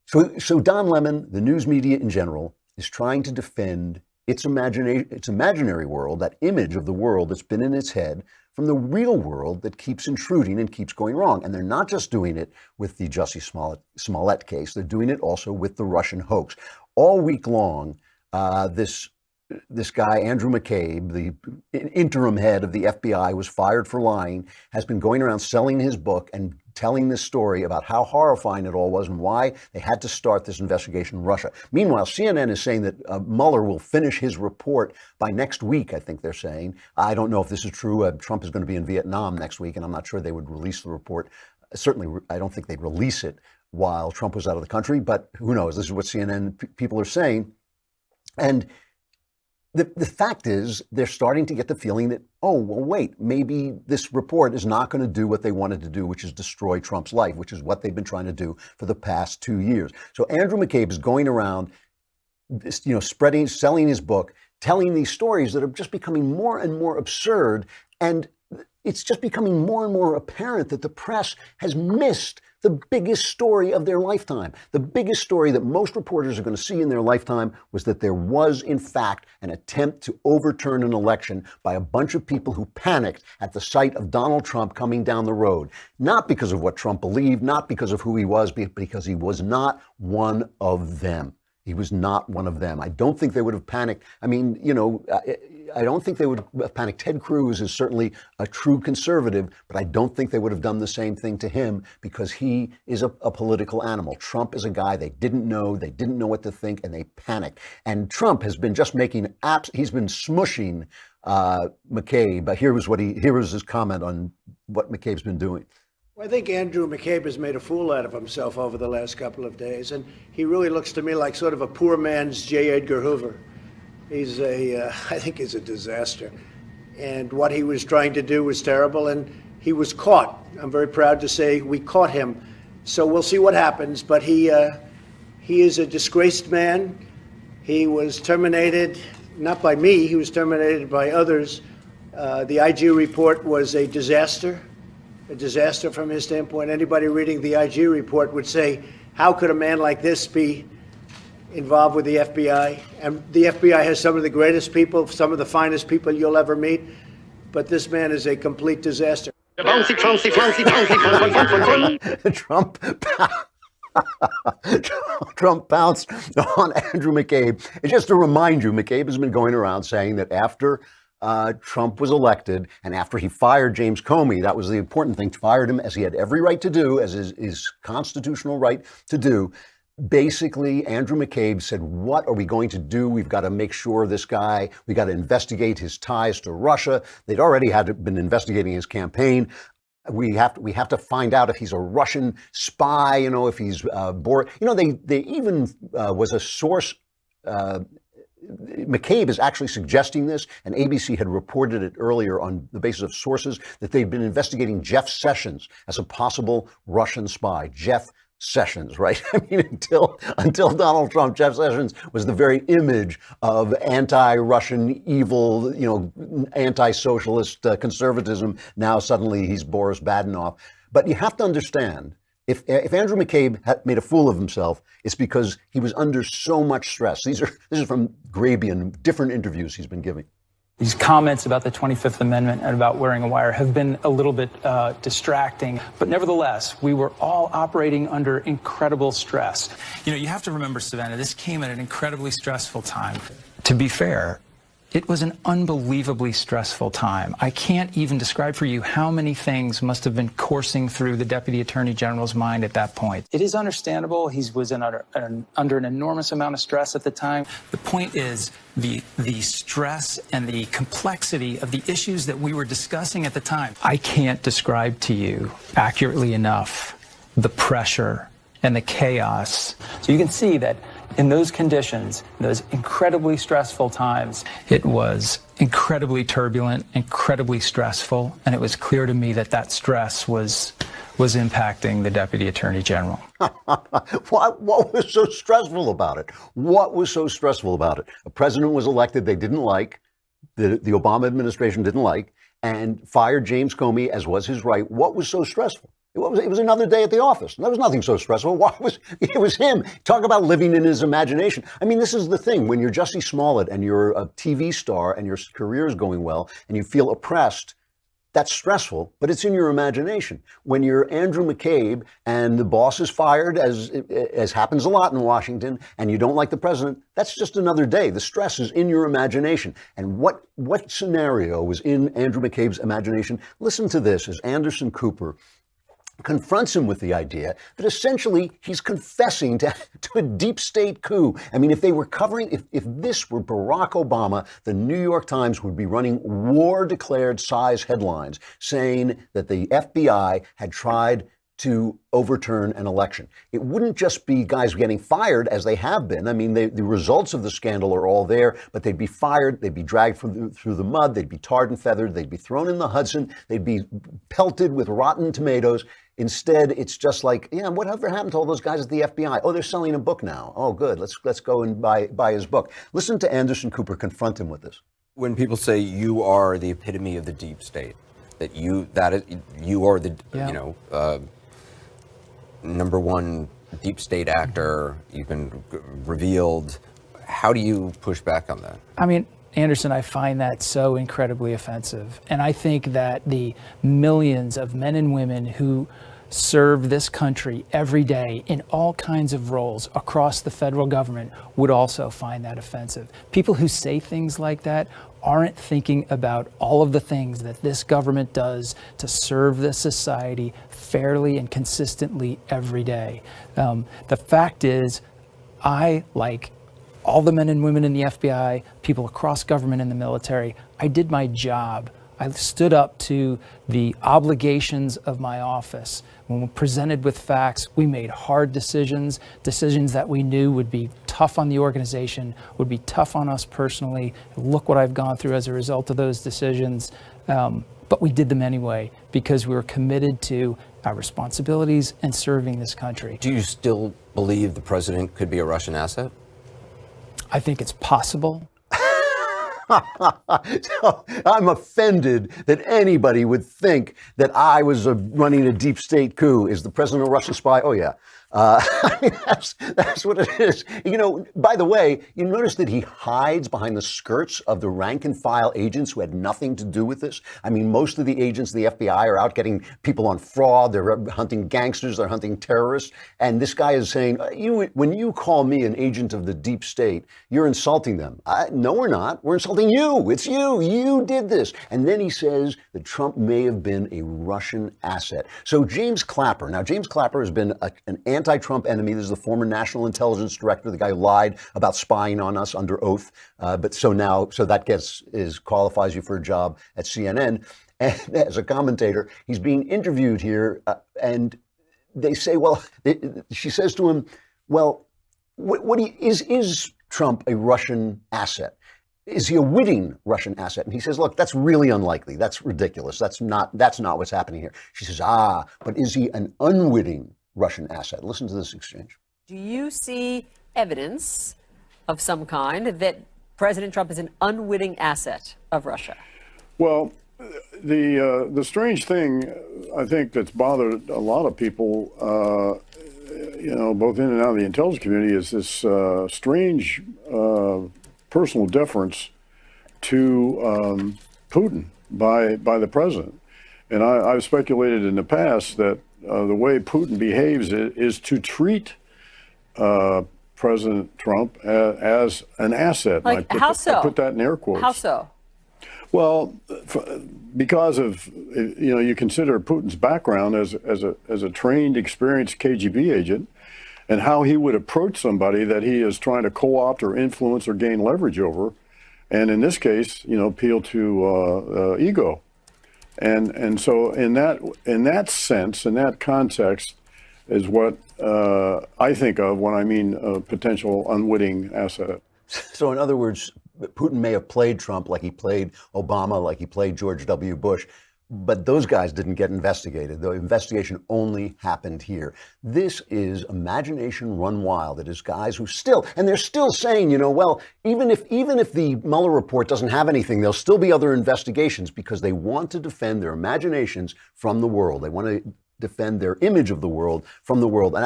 So Don Lemon, the news media in general, is trying to defend its imaginary world, that image of the world that's been in its head, from the real world that keeps intruding and keeps going wrong. And they're not just doing it with the Jussie Smollett case, they're doing it also with the Russian hoax. All week long, this guy, Andrew McCabe, the interim head of the FBI, was fired for lying, has been going around selling his book and telling this story about how horrifying it all was and why they had to start this investigation in Russia. Meanwhile, CNN is saying that Mueller will finish his report by next week, I think they're saying. I don't know if this is true. Trump is going to be in Vietnam next week, and I'm not sure they would release the report. Certainly, I don't think they'd release it while Trump was out of the country, but who knows? This is what CNN people are saying. And the fact is, they're starting to get the feeling that, oh, well, wait, maybe this report is not going to do what they wanted to do, which is destroy Trump's life, which is what they've been trying to do for the past 2 years. So Andrew McCabe is going around, selling his book, telling these stories that are just becoming more and more absurd. And it's just becoming more and more apparent that the press has missed the biggest story of their lifetime. The biggest story that most reporters are going to see in their lifetime was that there was, in fact, an attempt to overturn an election by a bunch of people who panicked at the sight of Donald Trump coming down the road. Not because of what Trump believed, not because of who he was, but because he was not one of them. He was not one of them. I don't think they would have panicked. I mean, I don't think they would have panicked. Ted Cruz is certainly a true conservative, but I don't think they would have done the same thing to him because he is a political animal. Trump is a guy they didn't know what to think, and they panicked. And Trump has been just he's been smushing McCabe. Here was his comment on what McCabe's been doing. Well, I think Andrew McCabe has made a fool out of himself over the last couple of days, and he really looks to me like sort of a poor man's J. Edgar Hoover. I think he's a disaster. And what he was trying to do was terrible, and he was caught. I'm very proud to say we caught him. So we'll see what happens, but he is a disgraced man. He was terminated, not by me, he was terminated by others. The IG report was a disaster from his standpoint. Anybody reading the IG report would say, how could a man like this be involved with the FBI? And the FBI has some of the greatest people, some of the finest people you'll ever meet, but this man is a complete disaster. Trump pounced on Andrew McCabe. And just to remind you, McCabe has been going around saying that after Trump was elected and after he fired James Comey, that was the important thing, fired him as he had every right to do, as his constitutional right to do. Basically, Andrew McCabe said, what are we going to do? We've got to make sure this guy, we got to investigate his ties to Russia. They'd already been investigating his campaign. We have to find out if he's a Russian spy, if he's Boris. They even was a source. McCabe is actually suggesting this, and ABC had reported it earlier on the basis of sources that they'd been investigating Jeff Sessions as a possible Russian spy. Jeff Sessions, right? I mean, until Donald Trump, Jeff Sessions was the very image of anti-Russian evil, anti-socialist conservatism. Now suddenly he's Boris Badenoff. But you have to understand, if Andrew McCabe had made a fool of himself, it's because he was under so much stress. This is from Grabian, different interviews he's been giving. These comments about the 25th Amendment and about wearing a wire have been a little bit distracting. But nevertheless, we were all operating under incredible stress. You have to remember, Savannah, this came at an incredibly stressful time. To be fair, it was an unbelievably stressful time. I can't even describe for you how many things must have been coursing through the Deputy Attorney General's mind at that point. It is understandable. He was under an enormous amount of stress at the time. The point is the stress and the complexity of the issues that we were discussing at the time. I can't describe to you accurately enough the pressure and the chaos. So you can see that in those conditions, those incredibly stressful times, it was incredibly turbulent, incredibly stressful, and it was clear to me that stress was impacting the Deputy Attorney General. What was so stressful about it? What was so stressful about it? A president was elected they didn't like, the Obama administration didn't like, and fired James Comey, as was his right. What was so stressful? It was another day at the office. There was nothing so stressful. It was him. Talk about living in his imagination. I mean, this is the thing. When you're Jussie Smollett and you're a TV star and your career is going well and you feel oppressed, that's stressful, but it's in your imagination. When you're Andrew McCabe and the boss is fired, as happens a lot in Washington, and you don't like the president, that's just another day. The stress is in your imagination. And what scenario was in Andrew McCabe's imagination? Listen to this as Anderson Cooper confronts him with the idea that essentially he's confessing to a deep state coup. I mean, if they were covering, if this were Barack Obama, the New York Times would be running war-declared size headlines saying that the FBI had tried to overturn an election. It wouldn't just be guys getting fired, as they have been. I mean, the results of the scandal are all there, but they'd be fired, they'd be dragged through the mud, they'd be tarred and feathered, they'd be thrown in the Hudson, they'd be pelted with rotten tomatoes. Instead, it's just like, yeah, whatever happened to all those guys at the FBI? Oh, they're selling a book now. Oh, good. Let's go and buy his book. Listen to Anderson Cooper confront him with this. When people say you are the epitome of the deep state, that you are the number one deep state actor, you've been revealed. How do you push back on that? I mean, Anderson, I find that so incredibly offensive. And I think that the millions of men and women who serve this country every day in all kinds of roles across the federal government would also find that offensive. People who say things like that aren't thinking about all of the things that this government does to serve this society fairly and consistently every day. The fact is, I, like all the men and women in the FBI, people across government and the military, I did my job. I stood up to the obligations of my office. When we're presented with facts, we made hard decisions that we knew would be tough on the organization, would be tough on us personally. Look what I've gone through as a result of those decisions. But we did them anyway because we were committed to our responsibilities and serving this country. Do you still believe the president could be a Russian asset? I think it's possible. So I'm offended that anybody would think that I was running a deep state coup. Is the president a Russian spy? Oh, yeah. I mean, that's what it is. You know, by the way, you notice that he hides behind the skirts of the rank and file agents who had nothing to do with this. I mean, most of the agents of the FBI are out getting people on fraud. They're hunting gangsters. They're hunting terrorists. And this guy is saying, when you call me an agent of the deep state, you're insulting them. No, we're not. We're insulting you. It's you. You did this. And then he says that Trump may have been a Russian asset. So James Clapper. Now, James Clapper has been an anti-Trump enemy. This is the former national intelligence director, the guy who lied about spying on us under oath. So that qualifies you for a job at CNN. And as a commentator, he's being interviewed here, and they say, she says to him, well, is Trump a Russian asset? Is he a witting Russian asset? And he says, look, that's really unlikely. That's ridiculous. That's not what's happening here. She says, but is he an unwitting Russian asset? Listen to this exchange. Do you see evidence of some kind that President Trump is an unwitting asset of Russia? Well, the strange thing, I think, that's bothered a lot of people, both in and out of the intelligence community, is this strange personal deference to Putin by the president. And I've speculated in the past that the way Putin behaves is to treat President Trump as an asset. Like, how so? I put that in air quotes. How so? Well, because of, you consider Putin's background as a trained, experienced KGB agent, and how he would approach somebody that he is trying to co-opt or influence or gain leverage over, and in this case, appeal to ego. And so in that sense, in that context, is what I think of when I mean a potential unwitting asset. So in other words, Putin may have played Trump like he played Obama, like he played George W. Bush, but those guys didn't get investigated. The investigation only happened here. This is imagination run wild. It is guys who they're still saying, even if the Mueller report doesn't have anything, there'll still be other investigations because they want to defend their imaginations from the world. They want to defend their image of the world from the world. And